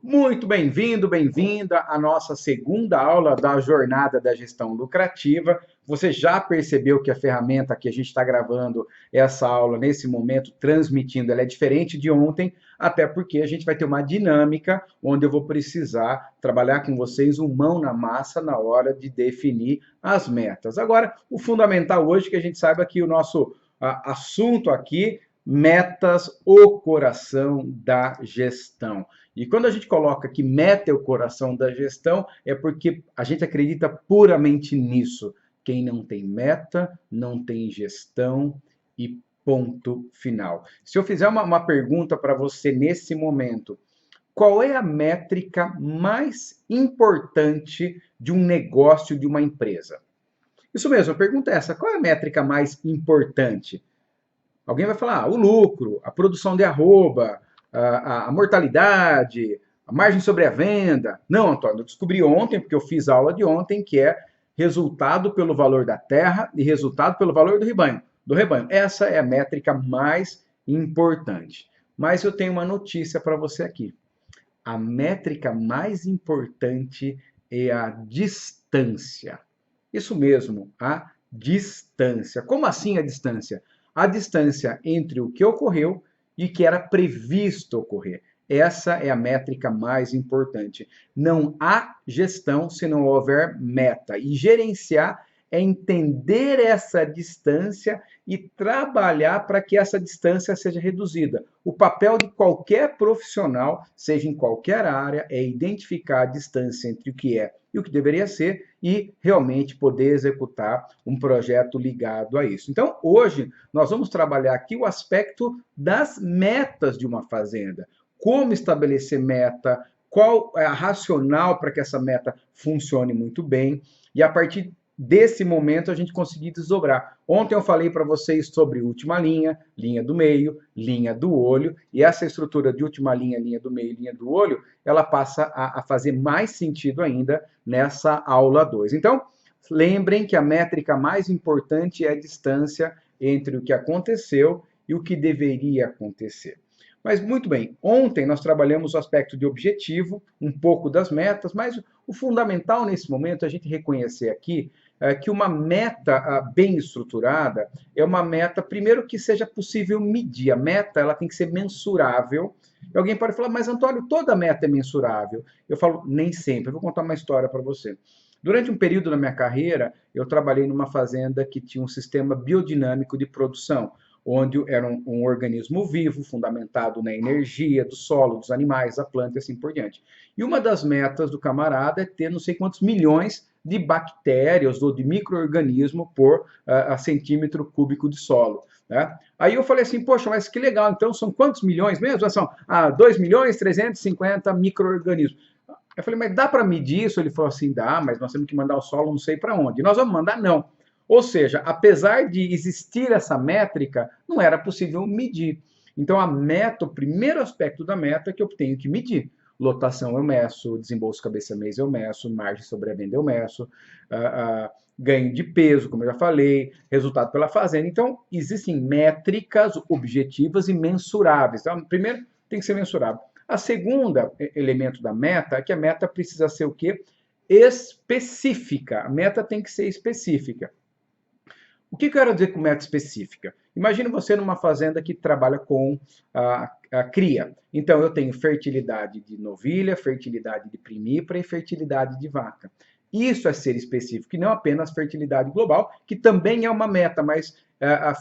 Muito bem-vindo, bem-vinda à nossa segunda aula da Jornada da Gestão Lucrativa. Você já percebeu que a ferramenta que a gente está gravando essa aula nesse momento, transmitindo, ela é diferente de ontem, até porque a gente vai ter uma dinâmica onde eu vou precisar trabalhar com vocês mão na massa na hora de definir as metas. Agora, o fundamental hoje é que a gente saiba que o nosso assunto aqui, metas, o coração da gestão. E quando a gente coloca que meta é o coração da gestão, é porque a gente acredita puramente nisso. Quem não tem meta, não tem gestão e ponto final. Se eu fizer uma pergunta para você nesse momento, qual é a métrica mais importante de um negócio, de uma empresa? Isso mesmo, a pergunta é essa: qual é a métrica mais importante? Alguém vai falar, o lucro, a produção de arroba, a mortalidade, a margem sobre a venda. Não, Antônio, eu descobri ontem, porque eu fiz a aula de ontem, que é resultado pelo valor da terra e resultado pelo valor do rebanho. Essa é a métrica mais importante. Mas eu tenho uma notícia para você aqui. A métrica mais importante é a distância. Isso mesmo, a distância. Como assim a distância? A distância entre o que ocorreu e o que era previsto ocorrer. Essa é a métrica mais importante. Não há gestão se não houver meta. E gerenciar é entender essa distância e trabalhar para que essa distância seja reduzida. O papel de qualquer profissional, seja em qualquer área, é identificar a distância entre o que é e o que deveria ser e realmente poder executar um projeto ligado a isso. Então, hoje, nós vamos trabalhar aqui o aspecto das metas de uma fazenda. Como estabelecer meta, qual é a racional para que essa meta funcione muito bem, e a partir desse momento a gente conseguir desdobrar. Ontem eu falei para vocês sobre última linha, linha do meio, linha do olho, e essa estrutura de última linha, linha do meio, linha do olho, ela passa a fazer mais sentido ainda nessa aula 2. Então, lembrem que a métrica mais importante é a distância entre o que aconteceu e o que deveria acontecer. Mas muito bem, ontem nós trabalhamos o aspecto de objetivo, um pouco das metas, mas o fundamental nesse momento é a gente reconhecer aqui que uma meta bem estruturada é uma meta, primeiro, que seja possível medir. A meta ela tem que ser mensurável. E alguém pode falar, mas Antônio, toda meta é mensurável. Eu falo, nem sempre. Eu vou contar uma história para você. Durante um período da minha carreira, eu trabalhei numa fazenda que tinha um sistema biodinâmico de produção, onde era um organismo vivo, fundamentado na energia do solo, dos animais, da planta e assim por diante. E uma das metas do camarada é ter não sei quantos milhões de bactérias ou de micro-organismo por centímetro cúbico de solo. Né? Aí eu falei assim, poxa, mas que legal, então são quantos milhões mesmo? São 2 milhões 350 micro-organismos. Eu falei, mas dá para medir isso? Ele falou assim, dá, mas nós temos que mandar o solo não sei para onde. E nós vamos mandar não. Ou seja, apesar de existir essa métrica, não era possível medir. Então, a meta, o primeiro aspecto da meta é que eu tenho que medir. Lotação eu meço, desembolso cabeça mês eu meço, margem sobre a venda eu meço, ganho de peso, como eu já falei, resultado pela fazenda. Então, existem métricas objetivas e mensuráveis. Então, primeiro, tem que ser mensurável. A segunda elemento da meta é que a meta precisa ser o quê? Específica. A meta tem que ser específica. O que eu quero dizer com meta específica? Imagine você numa fazenda que trabalha com a cria. Então, eu tenho fertilidade de novilha, fertilidade de primípara e fertilidade de vaca. Isso é ser específico, e não apenas fertilidade global, que também é uma meta, mas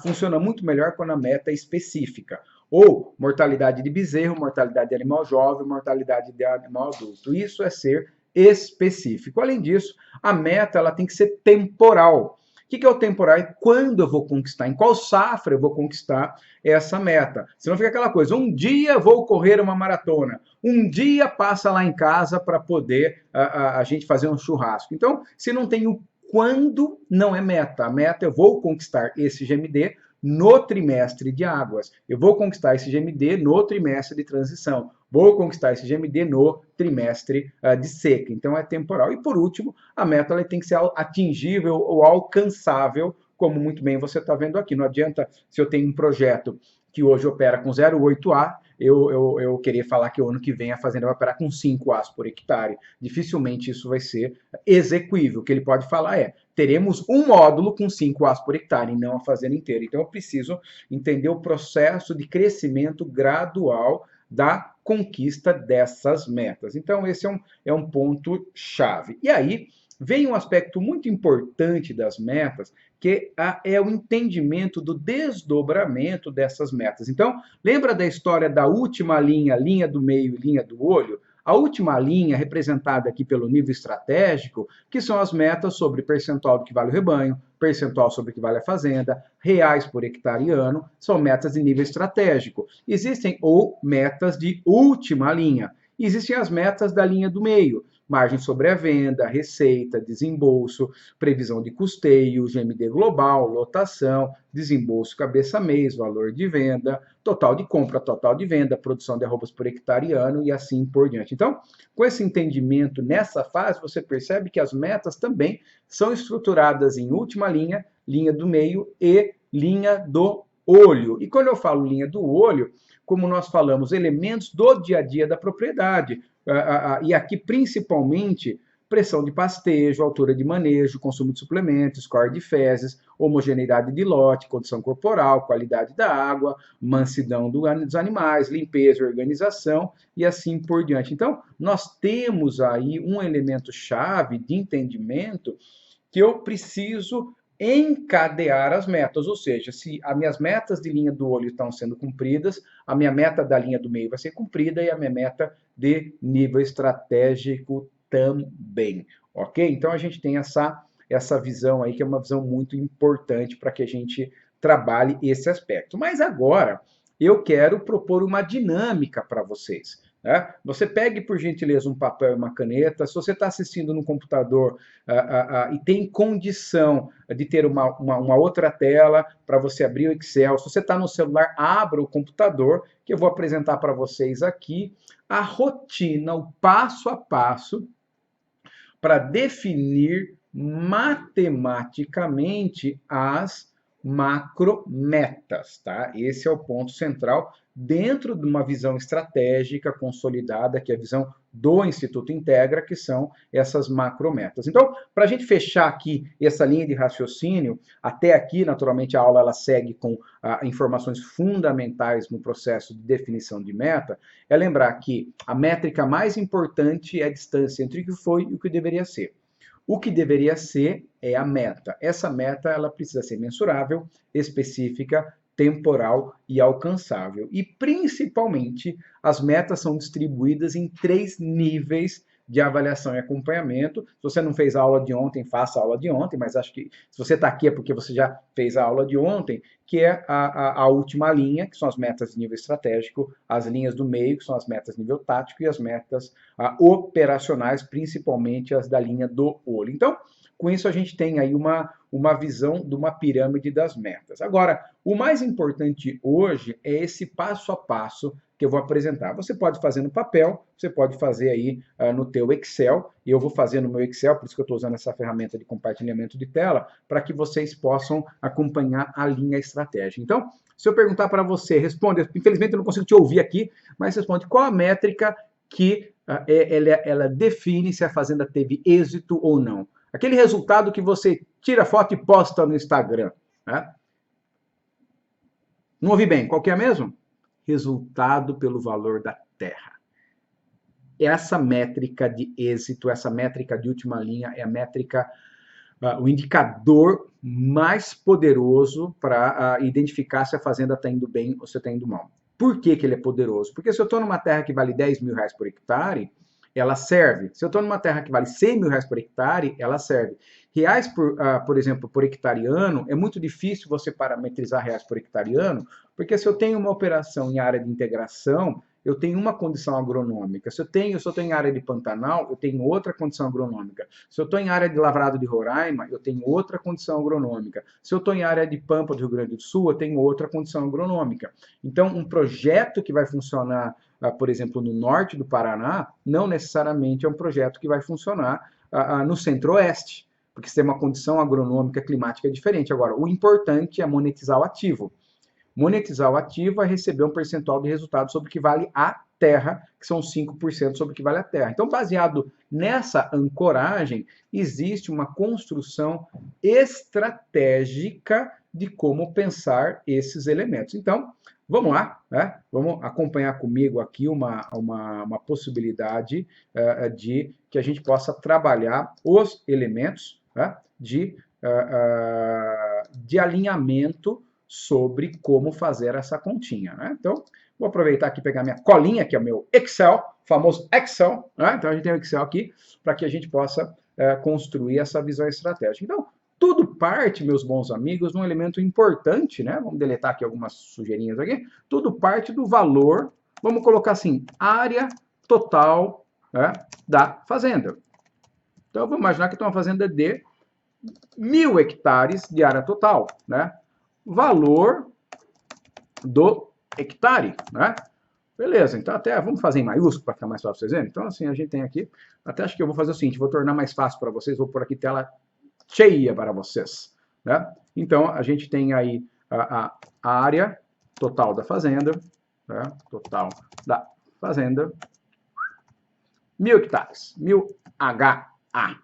funciona muito melhor quando a meta é específica. Ou mortalidade de bezerro, mortalidade de animal jovem, mortalidade de animal adulto. Isso é ser específico. Além disso, a meta ela tem que ser temporal. O que é o temporal? É quando eu vou conquistar, em qual safra eu vou conquistar essa meta. Senão fica aquela coisa, um dia vou correr uma maratona, um dia passa lá em casa para poder a gente fazer um churrasco. Então, se não tem o quando, não é meta. A meta é eu vou conquistar esse GMD no trimestre de águas. Eu vou conquistar esse GMD no trimestre de transição. Vou conquistar esse GMD no trimestre de seca. Então é temporal. E por último, a meta ela tem que ser atingível ou alcançável, como muito bem você está vendo aqui. Não adianta se eu tenho um projeto que hoje opera com 0,8A, eu querer falar que o ano que vem a fazenda vai operar com 5 As por hectare. Dificilmente isso vai ser execuível. O que ele pode falar é, teremos um módulo com 5 As por hectare, e não a fazenda inteira. Então eu preciso entender o processo de crescimento gradual da conquista dessas metas. Então esse é um ponto-chave. E aí vem um aspecto muito importante das metas, que é o entendimento do desdobramento dessas metas. Então, lembra da história da última linha, linha do meio e linha do olho? A última linha, representada aqui pelo nível estratégico, que são as metas sobre percentual do que vale o rebanho, percentual sobre o que vale a fazenda, reais por hectare ano, são metas de nível estratégico. Existem ou metas de última linha. Existem as metas da linha do meio, margem sobre a venda, receita, desembolso, previsão de custeio, GMD global, lotação, desembolso cabeça-mês, valor de venda, total de compra, total de venda, produção de arrobas por hectare ano e assim por diante. Então, com esse entendimento nessa fase, você percebe que as metas também são estruturadas em última linha, linha do meio e linha do olho. E quando eu falo linha do olho, como nós falamos, elementos do dia a dia da propriedade. E aqui, principalmente, pressão de pastejo, altura de manejo, consumo de suplementos, score de fezes, homogeneidade de lote, condição corporal, qualidade da água, mansidão dos animais, limpeza, organização e assim por diante. Então, nós temos aí um elemento chave de entendimento que eu preciso encadear as metas, ou seja, se as minhas metas de linha do olho estão sendo cumpridas, a minha meta da linha do meio vai ser cumprida e a minha meta de nível estratégico também, ok? Então a gente tem essa visão aí que é uma visão muito importante para que a gente trabalhe esse aspecto. Mas agora eu quero propor uma dinâmica para vocês. Você pegue, por gentileza, um papel e uma caneta. Se você está assistindo no computador e tem condição de ter uma outra tela para você abrir o Excel, se você está no celular, abra o computador, que eu vou apresentar para vocês aqui a rotina, o passo a passo, para definir matematicamente as macrometas, tá? Esse é o ponto central dentro de uma visão estratégica consolidada, que é a visão do Instituto Integra, que são essas macrometas. Então, para a gente fechar aqui essa linha de raciocínio, até aqui, naturalmente, a aula ela segue com informações fundamentais no processo de definição de meta, é lembrar que a métrica mais importante é a distância entre o que foi e o que deveria ser. O que deveria ser é a meta. Essa meta ela precisa ser mensurável, específica, temporal e alcançável. E, principalmente, as metas são distribuídas em 3 níveis de avaliação e acompanhamento. Se você não fez a aula de ontem, faça a aula de ontem, mas acho que se você está aqui é porque você já fez a aula de ontem, que é a última linha, que são as metas de nível estratégico, as linhas do meio, que são as metas de nível tático, e as metas operacionais, principalmente as da linha do olho. Então, com isso a gente tem aí uma visão de uma pirâmide das metas. Agora, o mais importante hoje é esse passo a passo que eu vou apresentar. Você pode fazer no papel, você pode fazer aí no teu Excel, e eu vou fazer no meu Excel, por isso que eu estou usando essa ferramenta de compartilhamento de tela, para que vocês possam acompanhar a linha estratégica. Então, se eu perguntar para você, responde, infelizmente eu não consigo te ouvir aqui, mas responde qual a métrica que ela define se a fazenda teve êxito ou não. Aquele resultado que você tira foto e posta no Instagram. Né? Não ouvi bem, qual que é mesmo? Resultado pelo valor da terra. Essa métrica de êxito, essa métrica de última linha, é a métrica, o indicador mais poderoso para identificar se a fazenda está indo bem ou se está indo mal. Por que ele é poderoso? Porque se eu estou numa terra que vale 10 mil reais por hectare, ela serve. Se eu estou numa terra que vale 100 mil reais por hectare, ela serve. Reais, por exemplo, por hectare ano, é muito difícil você parametrizar reais por hectare ano, porque se eu tenho uma operação em área de integração, eu tenho uma condição agronômica. Se eu estou em área de Pantanal, eu tenho outra condição agronômica. Se eu estou em área de Lavrado de Roraima, eu tenho outra condição agronômica. Se eu estou em área de Pampa do Rio Grande do Sul, eu tenho outra condição agronômica. Então, um projeto que vai funcionar, por exemplo, no norte do Paraná, não necessariamente é um projeto que vai funcionar no centro-oeste, porque você tem uma condição agronômica climática diferente. Agora, o importante é monetizar o ativo. Monetizar o ativo vai receber um percentual de resultado sobre o que vale a terra, que são 5% sobre o que vale a terra. Então, baseado nessa ancoragem, existe uma construção estratégica de como pensar esses elementos. Então, vamos lá, né? Vamos acompanhar comigo aqui uma possibilidade de que a gente possa trabalhar os elementos, né, de alinhamento sobre como fazer essa continha, né? Então, vou aproveitar aqui e pegar minha colinha, que é o meu Excel, famoso Excel, né? Então, a gente tem o Excel aqui para que a gente possa construir essa visão estratégica. Então, tudo parte, meus bons amigos, de um elemento importante, né? Vamos deletar aqui algumas sujeirinhas aqui. Tudo parte do valor, vamos colocar assim, área total, né, da fazenda. Então, vamos imaginar que tem uma fazenda de 1.000 hectares de área total, né? Valor do hectare, né? Beleza, então até vamos fazer em maiúsculo para ficar mais fácil vocês verem. Então, assim, a gente tem aqui, até acho que eu vou fazer o seguinte, vou tornar mais fácil para vocês, vou pôr aqui tela cheia para vocês, né? Então, a gente tem aí a área total da fazenda, né? Total da fazenda, 1.000 hectares, 1.000 HA.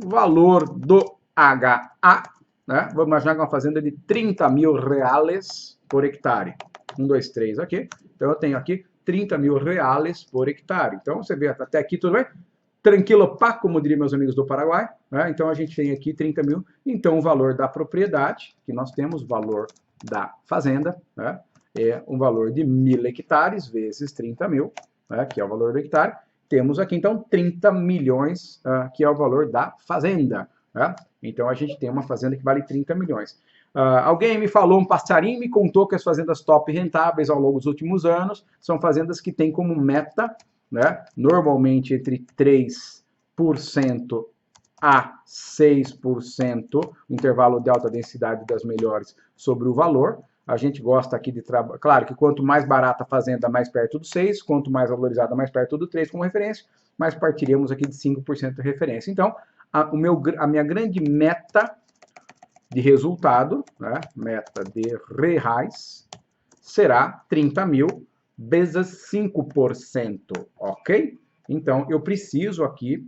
Valor do HA, né? Vamos imaginar que é uma fazenda de 30.000 reais por hectare. 1, 2, 3 aqui. Então, eu tenho aqui 30.000 reais por hectare. Então, você vê até aqui tudo bem? Tranquilo, pá, como diriam meus amigos do Paraguai, né? Então, a gente tem aqui 30.000. Então, o valor da propriedade, que nós temos, o valor da fazenda, né, é um valor de 1.000 hectares vezes 30.000, né, que é o valor do hectare. Temos aqui, então, 30 milhões, que é o valor da fazenda, né? Então, a gente tem uma fazenda que vale 30 milhões. Alguém me falou, um passarinho me contou que as fazendas top rentáveis ao longo dos últimos anos são fazendas que têm como meta, né, normalmente entre 3% a 6%, o intervalo de alta densidade das melhores sobre o valor. A gente gosta aqui de trabalhar. Claro que quanto mais barata a fazenda, mais perto do 6, quanto mais valorizada, mais perto do 3 como referência, mas partiremos aqui de 5% de referência. Então, a minha grande meta de resultado, né, meta de reais, será 30.000 vezes 5%, ok? Então, eu preciso aqui,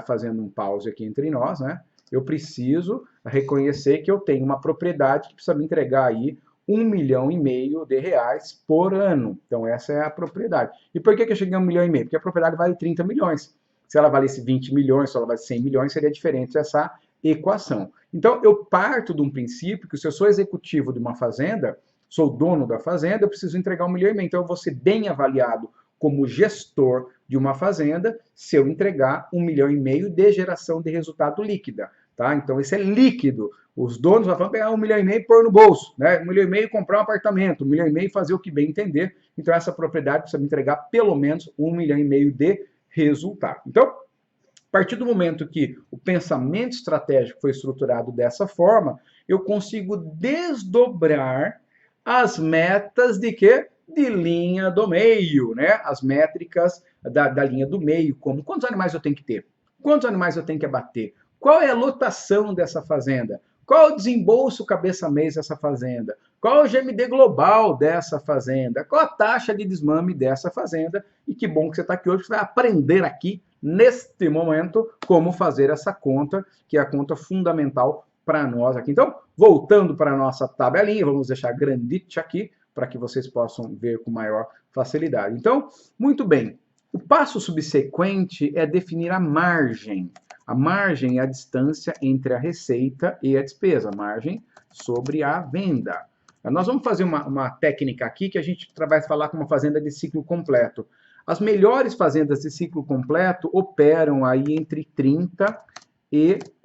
fazendo um pause aqui entre nós, né, eu preciso reconhecer que eu tenho uma propriedade que precisa me entregar aí 1,5 milhão de reais por ano. Então, essa é a propriedade. E por que eu cheguei a 1,5 milhão? Porque a propriedade vale 30 milhões. Se ela valesse 20 milhões, se ela valesse 100 milhões, seria diferente essa equação. Então, eu parto de um princípio que se eu sou executivo de uma fazenda, sou dono da fazenda, eu preciso entregar 1,5 milhão. Então, eu vou ser bem avaliado como gestor de uma fazenda se eu entregar 1,5 milhão de geração de resultado líquida. Tá? Então, esse é líquido. Os donos vão pegar 1,5 milhão e pôr no bolso, né? 1,5 milhão comprar um apartamento, 1,5 milhão fazer o que bem entender. Então, essa propriedade precisa me entregar pelo menos 1,5 milhão de resultado. Então, a partir do momento que o pensamento estratégico foi estruturado dessa forma, eu consigo desdobrar as metas de quê? De linha do meio, né? As métricas da linha do meio, como quantos animais eu tenho que ter? Quantos animais eu tenho que abater? Qual é a lotação dessa fazenda? Qual é o desembolso cabeça-mês dessa fazenda? Qual é o GMD global dessa fazenda? Qual a taxa de desmame dessa fazenda? E que bom que você está aqui hoje, você vai aprender aqui, neste momento, como fazer essa conta, que é a conta fundamental para nós aqui. Então, voltando para a nossa tabelinha, vamos deixar grandite aqui, para que vocês possam ver com maior facilidade. Então, muito bem. O passo subsequente é definir a margem. A margem é a distância entre a receita e a despesa, a margem sobre a venda. Nós vamos fazer uma técnica aqui que a gente vai falar com uma fazenda de ciclo completo. As melhores fazendas de ciclo completo operam aí entre 30%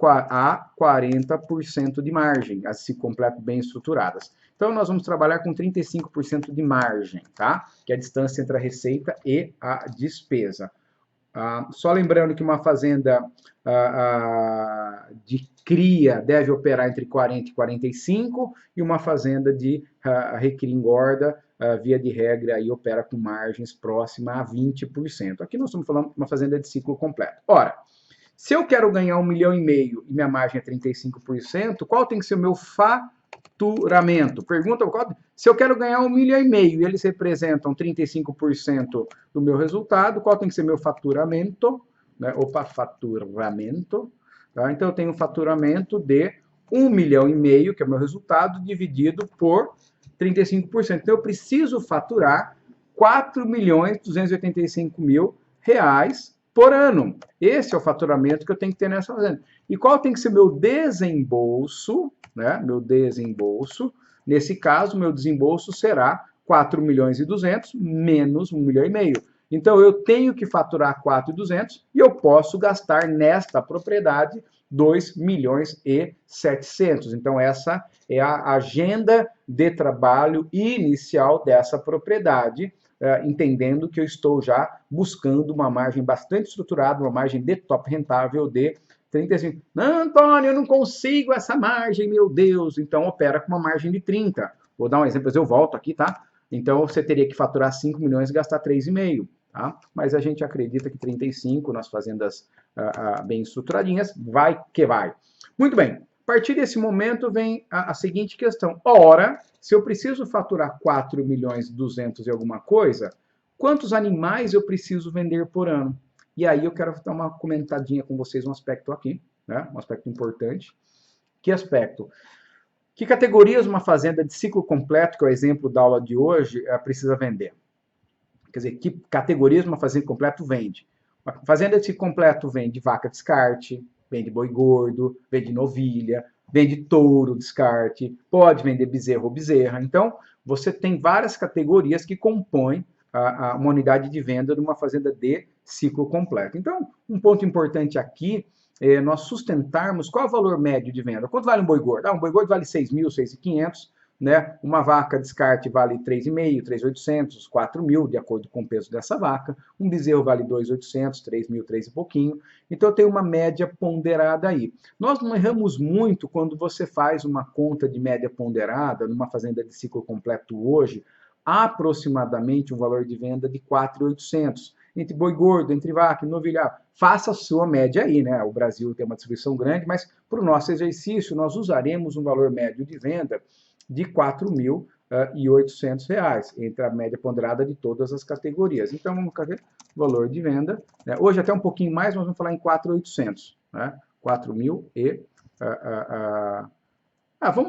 a 40% de margem, as ciclo completo bem estruturadas. Então, nós vamos trabalhar com 35% de margem, tá? Que é a distância entre a receita e a despesa. Só lembrando que uma fazenda de cria deve operar entre 40% e 45%, e uma fazenda de recria engorda, via de regra, aí opera com margens próximas a 20%. Aqui nós estamos falando de uma fazenda de ciclo completo. Ora, se eu quero ganhar 1,5 milhão e minha margem é 35%, qual tem que ser o meu fator faturamento. Pergunta, se eu quero ganhar 1,5 milhão e eles representam 35% do meu resultado, qual tem que ser meu faturamento? Né? Opa, faturamento. Tá? Então, eu tenho um faturamento de 1,5 milhão, que é o meu resultado, dividido por 35%. Então, eu preciso faturar R$ 4.285.000 por ano. Esse é o faturamento que eu tenho que ter nessa fazenda. E qual tem que ser meu desembolso, né? Meu desembolso. Nesse caso, meu desembolso será 4.200.000 menos 1,5 milhão. Então, eu tenho que faturar 4.200 e eu posso gastar nesta propriedade 2.700.000. Então, essa é a agenda de trabalho inicial dessa propriedade, entendendo que eu estou já buscando uma margem bastante estruturada, uma margem de top rentável de 35. Não, Antônio, eu não consigo essa margem, meu Deus. Então, opera com uma margem de 30. Vou dar um exemplo, eu volto aqui, tá? Então, você teria que faturar 5 milhões e gastar 3,5. Tá? Mas a gente acredita que 35 nas fazendas bem estruturadinhas, vai que vai. Muito bem, a partir desse momento vem a seguinte questão. Ora, se eu preciso faturar 4.200.000 e alguma coisa, quantos animais eu preciso vender por ano? E aí eu quero dar uma comentadinha com vocês um aspecto aqui, né? Um aspecto importante. Que aspecto? Que categorias uma fazenda de ciclo completo, que é o exemplo da aula de hoje, precisa vender? Quer dizer, que categorias uma fazenda completo vende? Uma fazenda de ciclo completo vende vaca descarte, vende boi gordo, vende novilha, vende touro descarte, pode vender bezerro ou bezerra. Então, você tem várias categorias que compõem uma unidade de venda de uma fazenda de ciclo completo. Então, um ponto importante aqui é nós sustentarmos qual é o valor médio de venda. Quanto vale um boi gordo? Um boi gordo vale 6.000, 6.500. Né? Uma vaca descarte vale 3,5, 3.800, 4.000, de acordo com o peso dessa vaca. Um bezerro vale 2.800, 3.000, 3 e pouquinho. Então, tem uma média ponderada aí. Nós não erramos muito quando você faz uma conta de média ponderada numa fazenda de ciclo completo hoje, aproximadamente um valor de venda de 4.800. Entre boi gordo, entre vaca e novilha, faça a sua média aí, né? O Brasil tem uma distribuição grande, mas para o nosso exercício, nós usaremos um valor médio de venda de R$ 4.800, entre a média ponderada de todas as categorias. Então, vamos ver o valor de venda. Né? Hoje até um pouquinho mais, nós vamos falar em 4.800. Né? 4.000 e...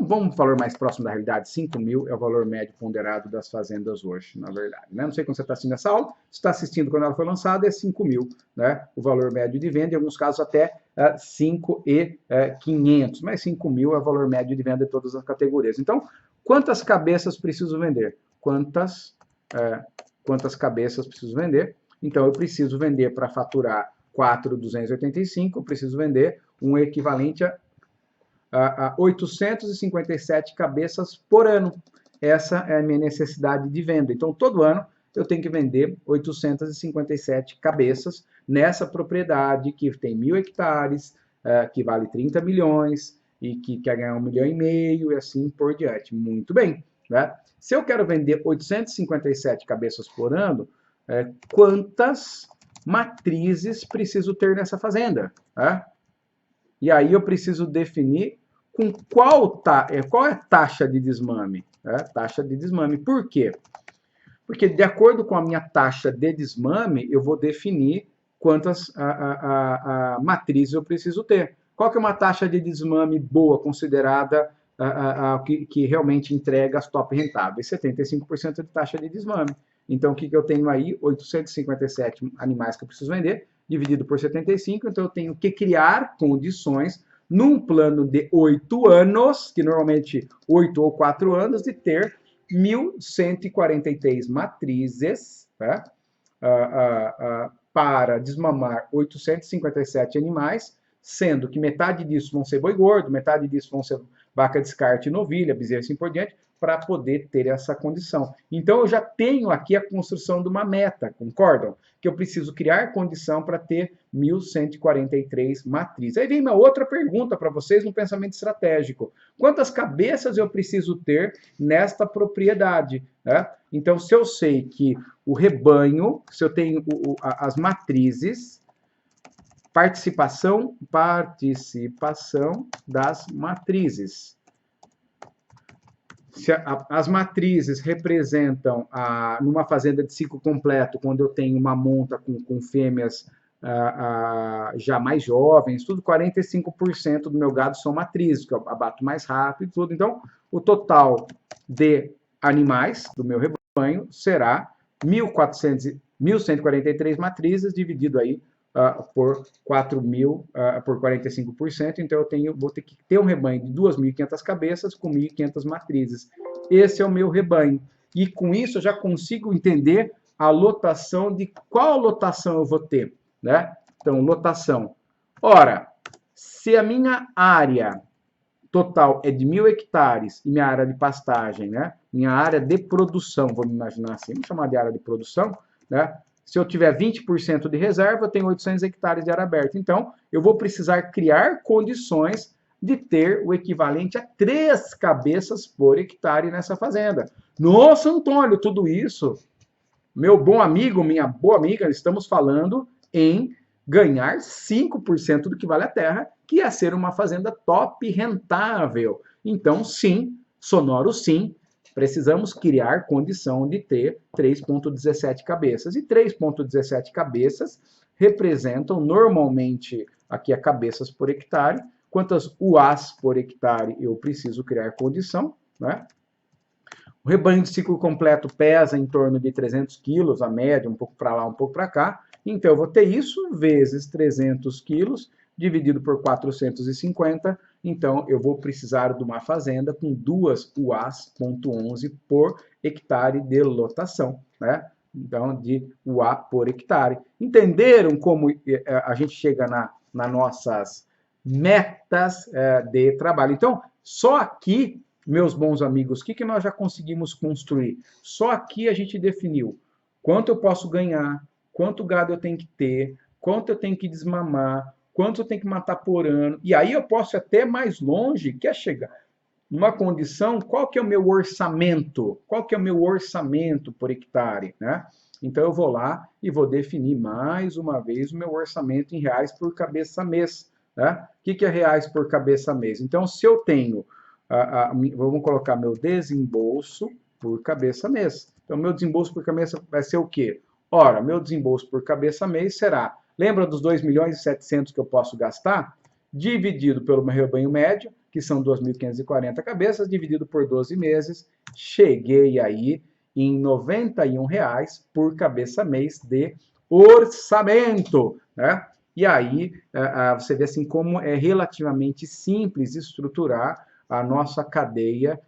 vamos valor mais próximo da realidade. 5.000 é o valor médio ponderado das fazendas hoje, na verdade. Né? Não sei quando você está assistindo essa aula, se está assistindo quando ela foi lançada, é 5.000, né? O valor médio de venda, em alguns casos até 5.500, mas 5.000 é o valor médio de venda de todas as categorias. Então, quantas cabeças preciso vender? Quantas cabeças preciso vender? Então, eu preciso vender para faturar 4.285, eu preciso vender um equivalente a 857 cabeças por ano. Essa é a minha necessidade de venda. Então, todo ano eu tenho que vender 857 cabeças nessa propriedade que tem 1.000 hectares, que vale 30 milhões e que quer ganhar 1,5 milhão e assim por diante. Muito bem. Né? Se eu quero vender 857 cabeças por ano, quantas matrizes preciso ter nessa fazenda? E aí eu preciso definir com qual é a taxa de desmame. Taxa de desmame. Por quê? Porque de acordo com a minha taxa de desmame, eu vou definir quantas matrizes eu preciso ter. Qual que é uma taxa de desmame boa, considerada que realmente entrega as top rentáveis? 75% de taxa de desmame. Então, o que eu tenho aí? 857 animais que eu preciso vender, dividido por 75, então eu tenho que criar condições num plano de 8 anos, que normalmente 8 ou 4 anos, de ter 1.143 matrizes, tá? Para desmamar 857 animais, sendo que metade disso vão ser boi gordo, metade disso vão ser vaca descarte, novilha, bezerro e assim por diante, para poder ter essa condição. Então, eu já tenho aqui a construção de uma meta, concordam? Que eu preciso criar condição para ter 1.143 matrizes. Aí vem uma outra pergunta para vocês no pensamento estratégico. Quantas cabeças eu preciso ter nesta propriedade? Né? Então, se eu sei que o rebanho, se eu tenho as matrizes, participação das matrizes. Se as matrizes representam, numa fazenda de ciclo completo, quando eu tenho uma monta com fêmeas já mais jovens, tudo 45% do meu gado são matrizes, que eu abato mais rápido e tudo. Então, o total de animais do meu rebanho será 1.143 matrizes, dividido aí por 4.000, por 45%. Então, vou ter que ter um rebanho de 2.500 cabeças com 1.500 matrizes. Esse é o meu rebanho. E com isso, eu já consigo entender a lotação de qual lotação eu vou ter, né? Então, lotação. Ora, se a minha área total é de 1.000 hectares e minha área de pastagem, né? Minha área de produção, vamos imaginar assim, vamos chamar de área de produção, né? Se eu tiver 20% de reserva, eu tenho 800 hectares de área aberta. Então, eu vou precisar criar condições de ter o equivalente a 3 cabeças por hectare nessa fazenda. Nossa, Antônio, tudo isso, meu bom amigo, minha boa amiga, estamos falando em ganhar 5% do que vale a terra, que é ser uma fazenda top rentável. Então, sim, sonoro sim, precisamos criar condição de ter 3,17 cabeças. E 3,17 cabeças representam normalmente, aqui cabeças por hectare, quantas UAs por hectare eu preciso criar condição, né? O rebanho de ciclo completo pesa em torno de 300 quilos, a média, um pouco para lá, um pouco para cá. Então, eu vou ter isso vezes 300 quilos, dividido por 450. Então, eu vou precisar de uma fazenda com 2 UAs,11 por hectare de lotação, né? Então, de UA por hectare. Entenderam como a gente chega nas nossas metas de trabalho? Então, só aqui, meus bons amigos, o que nós já conseguimos construir? Só aqui a gente definiu quanto eu posso ganhar, quanto gado eu tenho que ter, quanto eu tenho que desmamar, quanto eu tenho que matar por ano. E aí eu posso ir até mais longe, que é chegar numa condição, qual que é o meu orçamento? Qual que é o meu orçamento por hectare, né? Então eu vou lá e vou definir mais uma vez o meu orçamento em reais por cabeça mês, né? O que é reais por cabeça mês? Então, se eu tenho vamos colocar meu desembolso por cabeça mês. Então, meu desembolso por cabeça vai ser o quê? Ora, meu desembolso por cabeça mês será, lembra dos 2.700.000 que eu posso gastar? Dividido pelo meu rebanho médio, que são 2.540 cabeças, dividido por 12 meses, cheguei aí em R$ 91 por cabeça mês de orçamento, né? E aí você vê assim como é relativamente simples estruturar a nossa cadeia,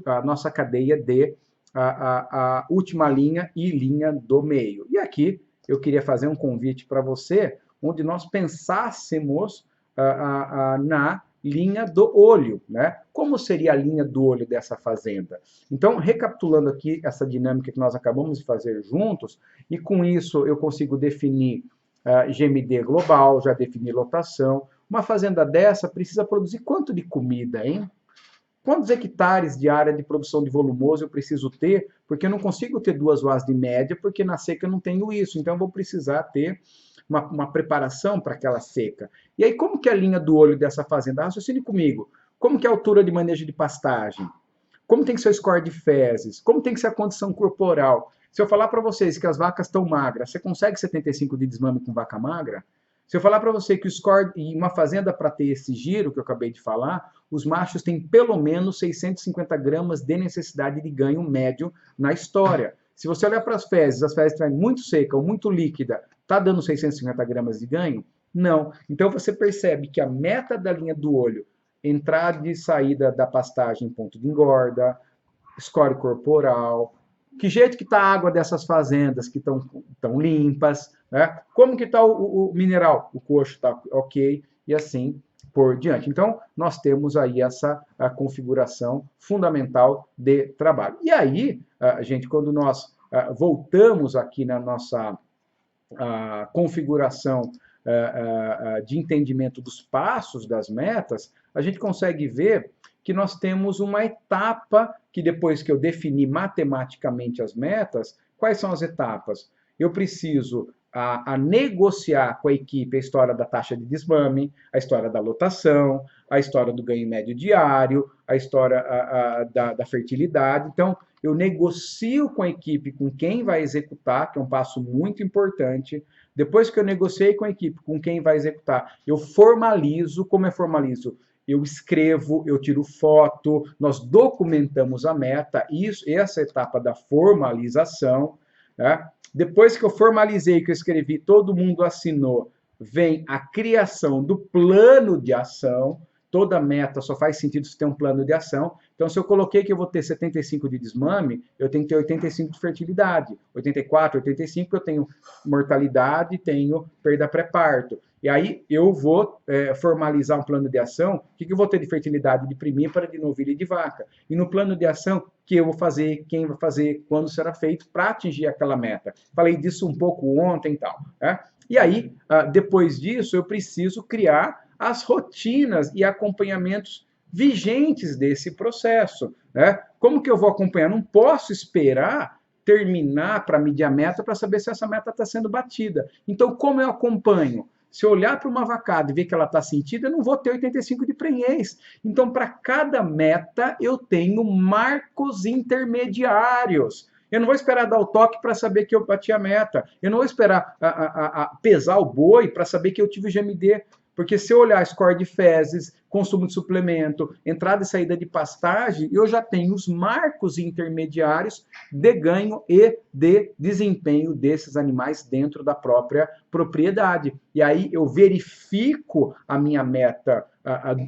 a nossa cadeia de a última linha e linha do meio. E aqui eu queria fazer um convite para você, onde nós pensássemos na linha do olho, né? Como seria a linha do olho dessa fazenda? Então, recapitulando aqui essa dinâmica que nós acabamos de fazer juntos, e com isso eu consigo definir GMD global, já defini lotação. Uma fazenda dessa precisa produzir quanto de comida, hein? Quantos hectares de área de produção de volumoso eu preciso ter? Porque eu não consigo ter 2 UAs de média, porque na seca eu não tenho isso. Então, eu vou precisar ter uma preparação para aquela seca. E aí, como que é a linha do olho dessa fazenda? Raciocine comigo. Como que é a altura de manejo de pastagem? Como tem que ser o score de fezes? Como tem que ser a condição corporal? Se eu falar para vocês que as vacas estão magras, você consegue 75 de desmame com vaca magra? Se eu falar para você que o score em uma fazenda para ter esse giro que eu acabei de falar, os machos têm pelo menos 650 gramas de necessidade de ganho médio na história. Se você olhar para as fezes estão muito seca ou muito líquida, está dando 650 gramas de ganho? Não. Então você percebe que a meta da linha do olho, entrada e saída da pastagem, ponto de engorda, score corporal, que jeito que está a água dessas fazendas que estão limpas, né? Como que está o mineral? O coxo está ok, e assim por diante. Então, nós temos aí essa configuração fundamental de trabalho. E aí, gente, quando nós voltamos aqui na nossa configuração de entendimento dos passos das metas, a gente consegue ver que nós temos uma etapa que depois que eu defini matematicamente as metas, quais são as etapas? Eu preciso a negociar com a equipe a história da taxa de desmame, a história da lotação, a história do ganho médio diário, a história da fertilidade. Então, eu negocio com a equipe, com quem vai executar, que é um passo muito importante. Depois que eu negociei com a equipe, com quem vai executar, eu formalizo. Como eu formalizo? Eu escrevo, eu tiro foto, nós documentamos a meta, essa etapa da formalização, né? Depois que eu formalizei, que eu escrevi, todo mundo assinou, vem a criação do plano de ação. Toda meta só faz sentido se ter um plano de ação. Então, se eu coloquei que eu vou ter 75 de desmame, eu tenho que ter 85 de fertilidade. 84, 85, eu tenho mortalidade, tenho perda pré-parto. E aí eu vou formalizar um plano de ação. O que eu vou ter de fertilidade de primípara, de novilha e de vaca? E no plano de ação, que eu vou fazer, quem vai fazer, quando será feito, para atingir aquela meta. Falei disso um pouco ontem e tal, né? E aí, depois disso, eu preciso criar as rotinas e acompanhamentos vigentes desse processo, né? Como que eu vou acompanhar? Não posso esperar terminar para medir a meta para saber se essa meta está sendo batida. Então, como eu acompanho? Se eu olhar para uma vacada e ver que ela está sentida, eu não vou ter 85 de prenhez. Então, para cada meta, eu tenho marcos intermediários. Eu não vou esperar dar o toque para saber que eu bati a meta. Eu não vou esperar pesar o boi para saber que eu tive o GMD. Porque se eu olhar score de fezes, consumo de suplemento, entrada e saída de pastagem, eu já tenho os marcos intermediários de ganho e de desempenho desses animais dentro da própria propriedade. E aí eu verifico a minha meta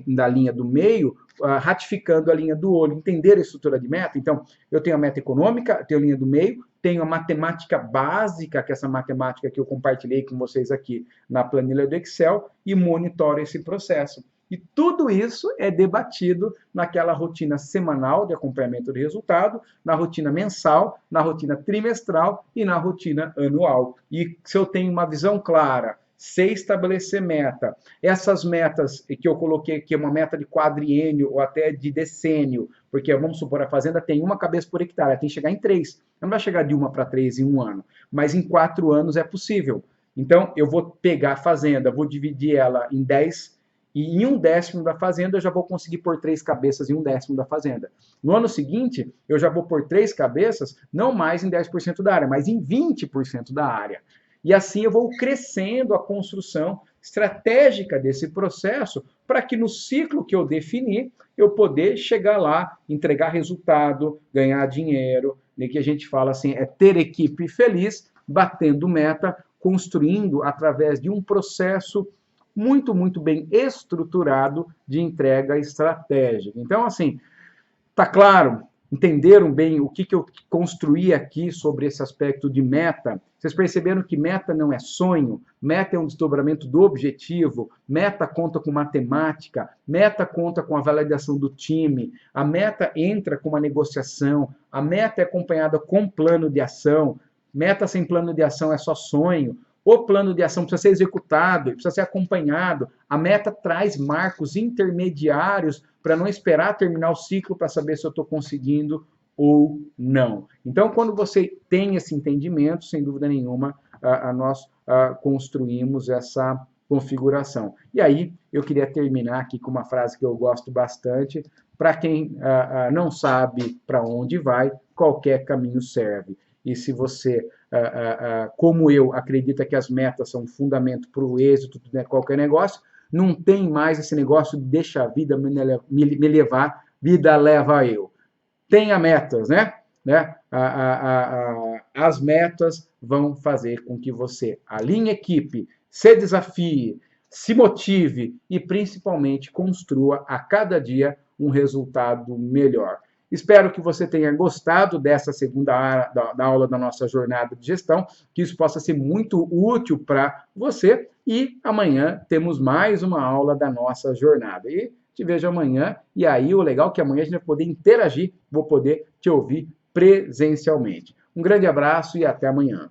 da linha do meio, ratificando a linha do olho, entender a estrutura de meta. Então, eu tenho a meta econômica, tenho a linha do meio, tenho a matemática básica, que é essa matemática que eu compartilhei com vocês aqui na planilha do Excel, e monitoro esse processo. E tudo isso é debatido naquela rotina semanal de acompanhamento de resultado, na rotina mensal, na rotina trimestral e na rotina anual. E se eu tenho uma visão clara, sei estabelecer meta, essas metas que eu coloquei aqui, uma meta de quadriênio ou até de decênio, porque vamos supor, a fazenda tem uma cabeça por hectare, ela tem que chegar em 3. Não vai chegar de 1 para 3 em um ano, mas em 4 anos é possível. Então, eu vou pegar a fazenda, vou dividir ela em 10, e em 1/10 da fazenda eu já vou conseguir pôr 3 cabeças em 1/10 da fazenda. No ano seguinte, eu já vou pôr 3 cabeças, não mais em 10% da área, mas em 20% da área. E assim eu vou crescendo a construção estratégica desse processo para que no ciclo que eu definir, eu poder chegar lá, entregar resultado, ganhar dinheiro, né, que a gente fala assim, é ter equipe feliz, batendo meta, construindo através de um processo muito, muito bem estruturado de entrega estratégica. Então, assim, tá claro? Entenderam bem o que eu construí aqui sobre esse aspecto de meta? Vocês perceberam que meta não é sonho, meta é um desdobramento do objetivo, meta conta com matemática, meta conta com a validação do time, a meta entra com uma negociação, a meta é acompanhada com plano de ação, meta sem plano de ação é só sonho, o plano de ação precisa ser executado, precisa ser acompanhado, a meta traz marcos intermediários para não esperar terminar o ciclo para saber se eu estou conseguindo ou não. Então, quando você tem esse entendimento, sem dúvida nenhuma, nós construímos essa configuração. E aí, eu queria terminar aqui com uma frase que eu gosto bastante. Para quem não sabe para onde vai, qualquer caminho serve. E se você, como eu, acredita que as metas são um fundamento para o êxito de qualquer negócio, não tem mais esse negócio de deixa a vida me levar, vida leva eu. Tenha metas, né? As metas vão fazer com que você alinhe equipe, se desafie, se motive e, principalmente, construa a cada dia um resultado melhor. Espero que você tenha gostado dessa segunda da aula da nossa jornada de gestão, que isso possa ser muito útil para você. E amanhã temos mais uma aula da nossa jornada. E te vejo amanhã. E aí o legal é que amanhã a gente vai poder interagir, vou poder te ouvir presencialmente. Um grande abraço e até amanhã.